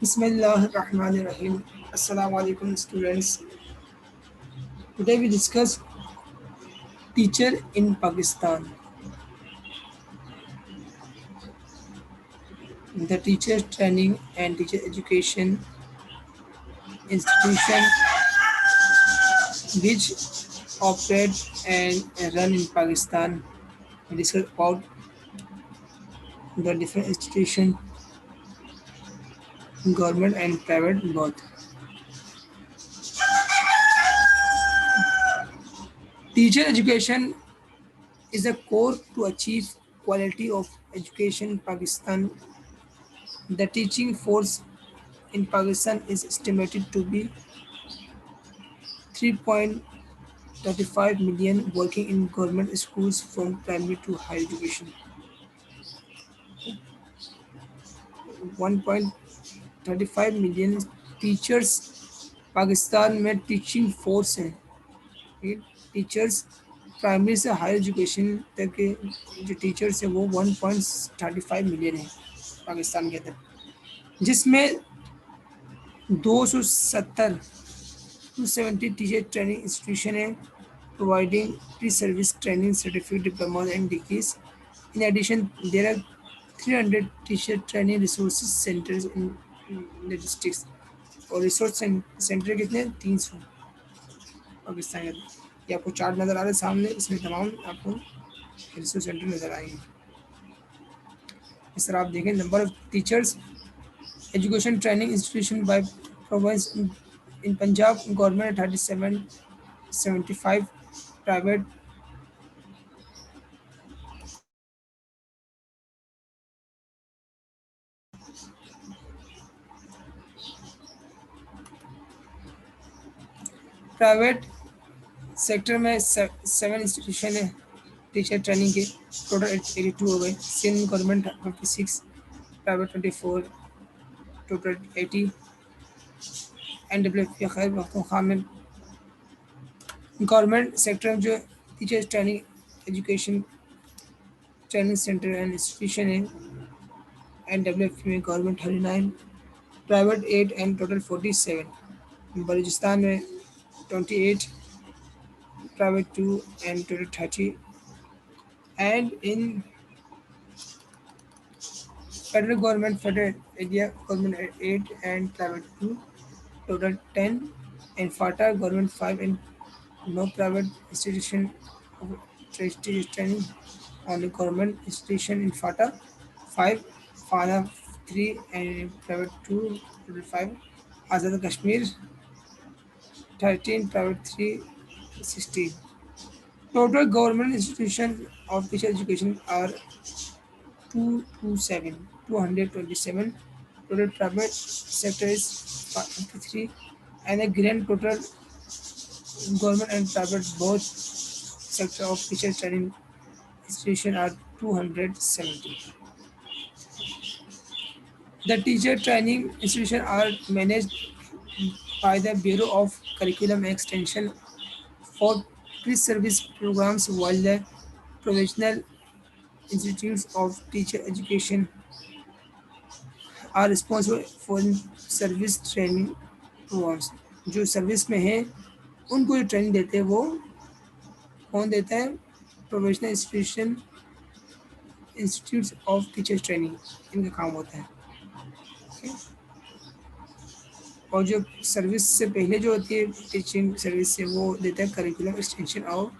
Bismillahirrahmanirrahim. Assalamu alaikum students. Today we discuss teacher in Pakistan. The teacher training and teacher education institution which operate and run in Pakistan. We discuss about the different institution, government and private both. Teacher education is a core to achieve quality of education in Pakistan. The teaching force in Pakistan is estimated to be 3.35 million working in government schools from primary to higher education. 1.35 million teachers Pakistan में teaching force हैं. Teachers primary से higher education तक के जो teachers हैं वो 1.35 million है पाकिस्तान के अंदर, जिसमें 270 270 teacher training institution है providing pre-service training certificate diplomas and degrees. In addition, there are 300 teacher training resources centers in the districts. और रिसोर्स सेंटर कितने 300 पाकिस्तान के अंदर. ये आपको चार्ट नज़र आ रहा है सामने, इसमें तमाम आपको रिसोर्स सेंटर नज़र आएंगे. इस तरह आप देखें number of teachers education training institution by province in Punjab, government 37, 75, private private sector में 7 इंस्टीट्यूशन है टीचर ट्रेनिंग के, टोटल 82 हो गए. Sindh government 56, private 24, total 80. NWF Khyber Pakhtunkhwa में गवर्नमेंट सेक्टर में जो teacher training education training centre and institution है NWF में government 39, private 8 and total 47. Balochistan में 28, private 2 and total 30. And in federal government, federal area government 8 and private 2, total 10. And FATA government 5 and no private institution of training, only government institution in FATA 5, FATA 3 and private 2, total 5. Azad Kashmir 13, private 3, 16. Total government institutions of teacher education are 227. Total private sector is 53, and the grand total government and private both sector of teacher training institution are 270. The teacher training institution are managed by the Bureau of Curriculum Extension for pre-service programs, while the professional institutes of teacher education are responsible for service training programmes. जो service में है उनको जो training देते हैं वो कौन देता है? Professional institutes of teacher training, इनका काम होता है. Okay? और जो सर्विस से पहले जो होती है टीचिंग सर्विस से वो देता है करिकुलम एक्सटेंशन, और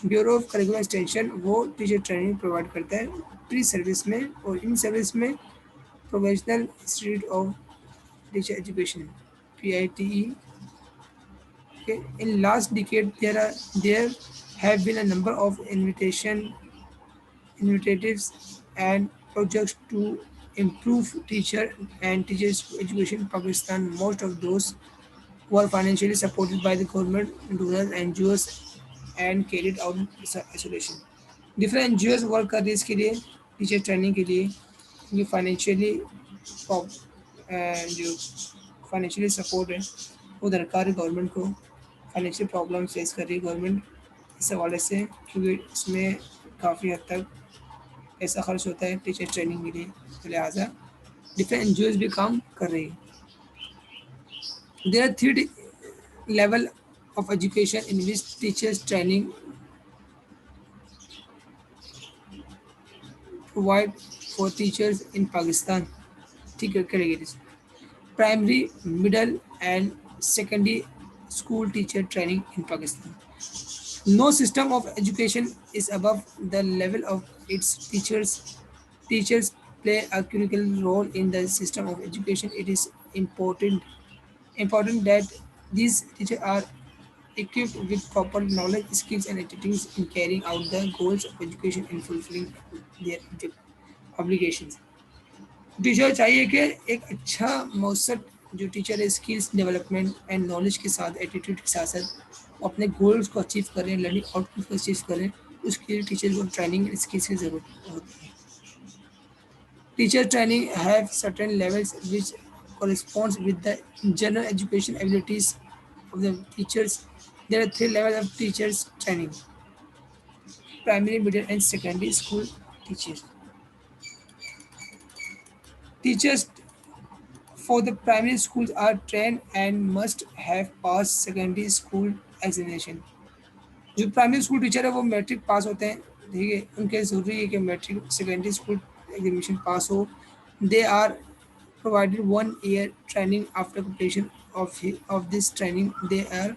ब्यूरो ऑफ करिकुलम एक्सटेंशन वो टीचर ट्रेनिंग प्रोवाइड करता है प्री सर्विस में. और इन सर्विस में professional institute of teacher education PITE. Okay. In last decade, there have been a number of initiatives and projects to improve teacher and teachers education in Pakistan. Most of those were financially supported by the government, donors, NGOs, and carried out in isolation. Different NGOs work कर रही है इसके लिए, teacher training के लिए. ये financially जो financially support है वो दरकार है गवर्नमेंट को. फाइनेंशियल प्रॉब्लम फेस कर रही है गवर्नमेंट इस हवाले से, क्योंकि इसमें काफ़ी हद तक पैसा खर्च होता है टीचर ट्रेनिंग के लिए. तो लिहाजा डिफरेंट एनजीओज भी काम कर रही है. There are three level of education in which teachers training provide for teachers in Pakistan. ठीक है करेंगे. Primary, middle and secondary school teacher training in Pakistan. No system of education is above the level of its teachers. Teachers play a critical role in the system of education. It is important that these teachers are equipped with proper knowledge, skills, and attitudes in carrying out the goals of education and fulfilling their obligations. Teacher चाहिए कि एक अच्छा मौसर जो teacher है skills development and knowledge के साथ attitude के साथ साथ वो अपने गोल्स को अचीव करें लर्निंग आउटपुट को अचीव करें उसके लिए टीचर को ट्रेनिंग एंड स्किल्स की जरूरत होती है. Teacher training have certain levels which corresponds with the general education abilities of the teachers. There are three levels of teachers training: primary, middle, and secondary school teachers. Teachers for the primary schools are trained and must have passed secondary school examination. जो primary school teacher है वो matric pass होते हैं. ठीक है उनके ज़रूरी है कि matric secondary school examination pass हो. They are provided 1 year training. After completion of this training, they are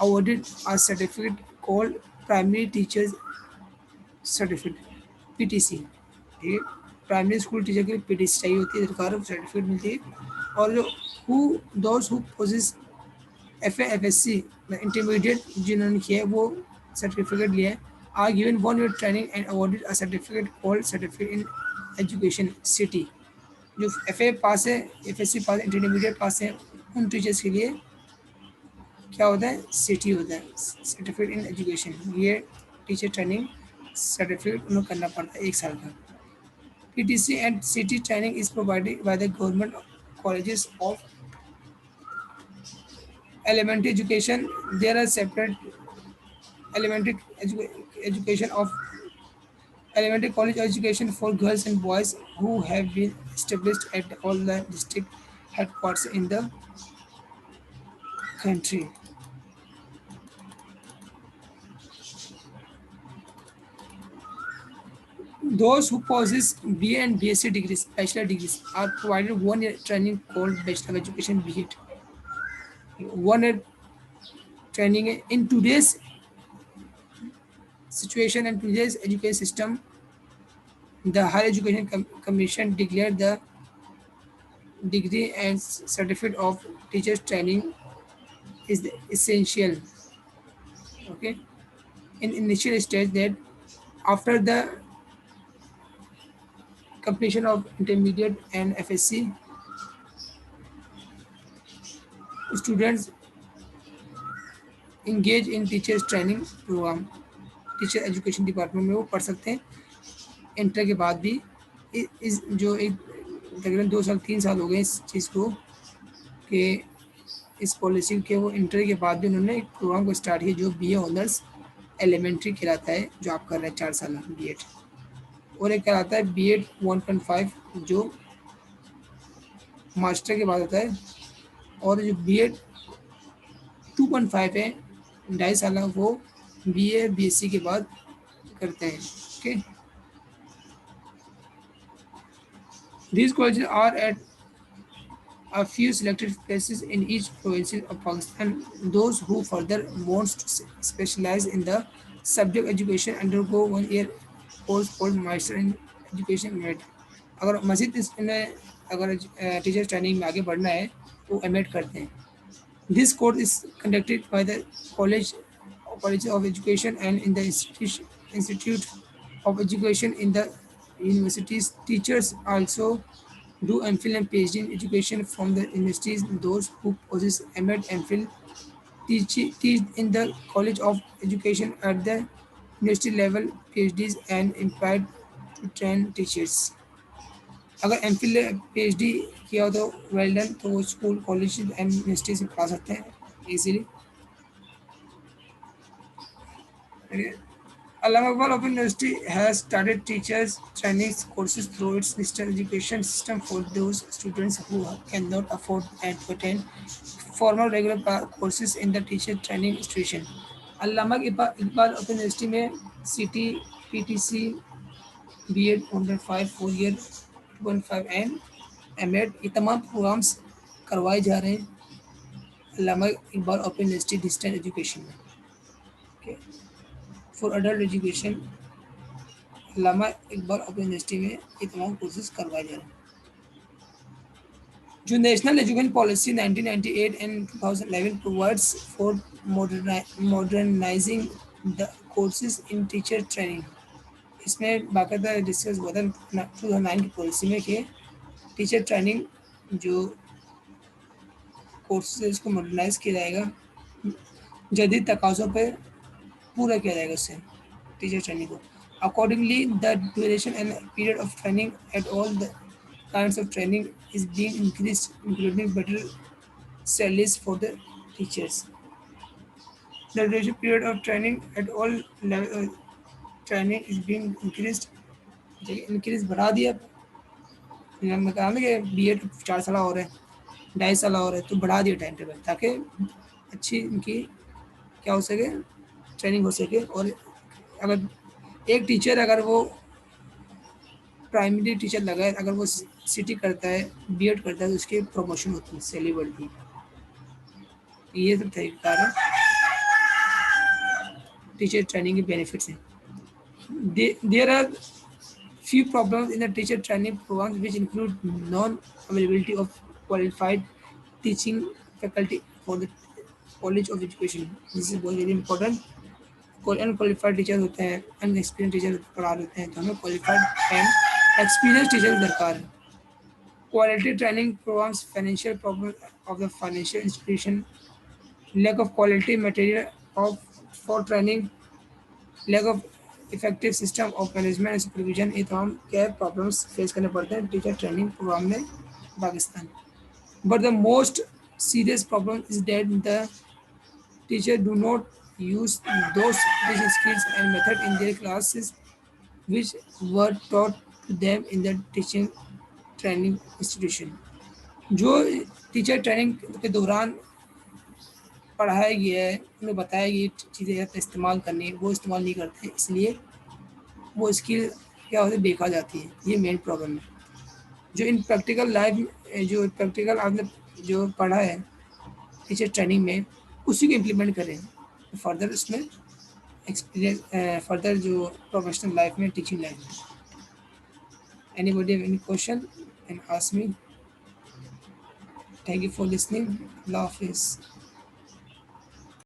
awarded a certificate called Primary Teachers Certificate (PTC). ठीक है प्राइमरी स्कूल टीचर के लिए पीटीसी चाहिए होती है सरकार सर्टिफिकेट मिलती है. और जो who those who possess FA FSC intermediate जिन्होंने किया है वो सर्टिफिकेट लिया है are given 1 year training and awarded a certificate called certificate in education CT. जो FA पास है FSC पास इंटरमीडिएट पास है उन टीचर्स के लिए क्या होता है सिटी होता है सर्टिफिकेट इन एजुकेशन. ये टीचर ट्रेनिंग सर्टिफिकेट उन्हें करना पड़ता है 1 साल का. PTC and city training is provided by the government colleges of elementary education. There are separate elementary education of elementary college education for girls and boys who have been established at all the district headquarters in the country. Those who possess BA and BSc degrees, bachelor degrees, are provided 1 year training called Bachelor of Education BEd. 1 year training in today's situation and today's education system, the Higher Education Commission declared the degree and certificate of teachers training is essential. Okay, in initial stage that after the completion of intermediate and FSC, students engage in teachers training program. Teacher education department में वो पढ़ सकते हैं inter के बाद भी. इस जो एक तकरीबन 2 साल 3 साल हो गए इस चीज़ को कि इस पॉलिसी के वो इंटर के बाद भी उन्होंने एक प्रोग्राम को स्टार्ट किया जो BA ऑनर्स एलिमेंट्री कहलाता है जो आप कर रहे हैं 4 साल BEd. और एक कहलाता है BEd 1.5 जो मास्टर के बाद होता है. और जो BEd 2.5 है 2.5 साल वो BA BSc के बाद करते हैं. Okay these colleges are at a few selected places in each province of Pakistan. Those who further wants to specialize in the subject education undergo 1 year course called Master in Education MED. अगर मज़ीद इसमें अगर teacher training में आगे बढ़ना है तो MED करते हैं. This course is conducted by the College of Education and in the Institute of Education in the universities. Teachers also do MPhil and PhD in education from the universities. Those who possess MEd MPhil teach in the College of Education at the university level. PhDs and employed to train teachers. अगर MPhil PhD किया हो तो well done तो वो school college and university से पढ़ा सकते हैं easily. Allama Iqbal Open University has started teachers training courses through its distance education system for those students who cannot afford and to attend formal regular courses in the teacher training institution. Allama Iqbal Open University में CT, PTC, B.Ed 1.5 4 year 2.5 and M.Ed ये तमाम programmes करवाए जा रहे हैं Allama Iqbal open university distance education में। Okay, for adult education Allama Iqbal open university में ये तमाम कोर्सेज करवाए जा रहे हैं। जो national education policy 1998 and 2011 provides for modernising the courses in teacher training. इसमें बाकायदा डिस्कस हुआ था 2009 की पॉलिसी में कि टीचर ट्रेनिंग जो कोर्सेज है इसको मॉडर्नाइज किया जाएगा, जदीद तकाज़ों पे पूरा किया जाएगा उससे टीचर ट्रेनिंग को। Accordingly the duration and period of training at all the kinds of training is being increased, including better salaries for the teachers. The duration period of training at all level training is being increased. Increase बढ़ा दिया। हमने कहा ना कि B.Ed 4 साल और है, 2.5 साल और है, तो बढ़ा दिया टाइम टेबल ताकि अच्छी इनकी क्या हो सके, ट्रेनिंग हो सके। और अगर एक टीचर अगर वो प्राइमरी टीचर लगा है, अगर वो सिटी करता है, B.Ed करता है, तो उसकी प्रमोशन होती है, सैलरी बढ़ती है। ये सब तरीका है टीचर ट्रेनिंग के बेनिफिट्स हैं। There are few problems in the teacher training programs which include non-availability of qualified teaching faculty for the college of education. This is very important. कोई अनक्वालिफाइड टीचर होते हैं, अनएक्सपीरियंस टीचर पढ़ा देते हैं, तो हमें क्वालिफाइड एंड एक्सपीरियंस टीचर दरकार है। Quality training programmes, financial problem of the financial institution, lack of quality material of for training, lack of effective system of management and supervision, ये तमाम क्या प्रॉब्लम्स फेस करने पड़ते हैं टीचर ट्रेनिंग प्रोग्राम में Pakistan. But the most serious problem is that the teacher do not use those teaching skills and method in their classes which were taught to them in the teaching training institution। जो teacher training के दौरान पढ़ाया गया है, उन्हें बताया गया चीज़ें इस्तेमाल करनी है, वो इस्तेमाल नहीं करते, इसलिए वो स्किल क्या होती है, बेकार जाती है। ये मेन प्रॉब्लम है। जो इन प्रैक्टिकल लाइफ जो प्रैक्टिकल आपने जो पढ़ा है टीचर ट्रेनिंग में, उसी को इम्प्लीमेंट करें फर्दर उसमें एक्सपीरियंस, फर्दर जो प्रोफेशनल लाइफ में, टीचिंग लाइफ में। Anybody have any question can ask me. Thank you for listening. अल्लाह हाफिज़।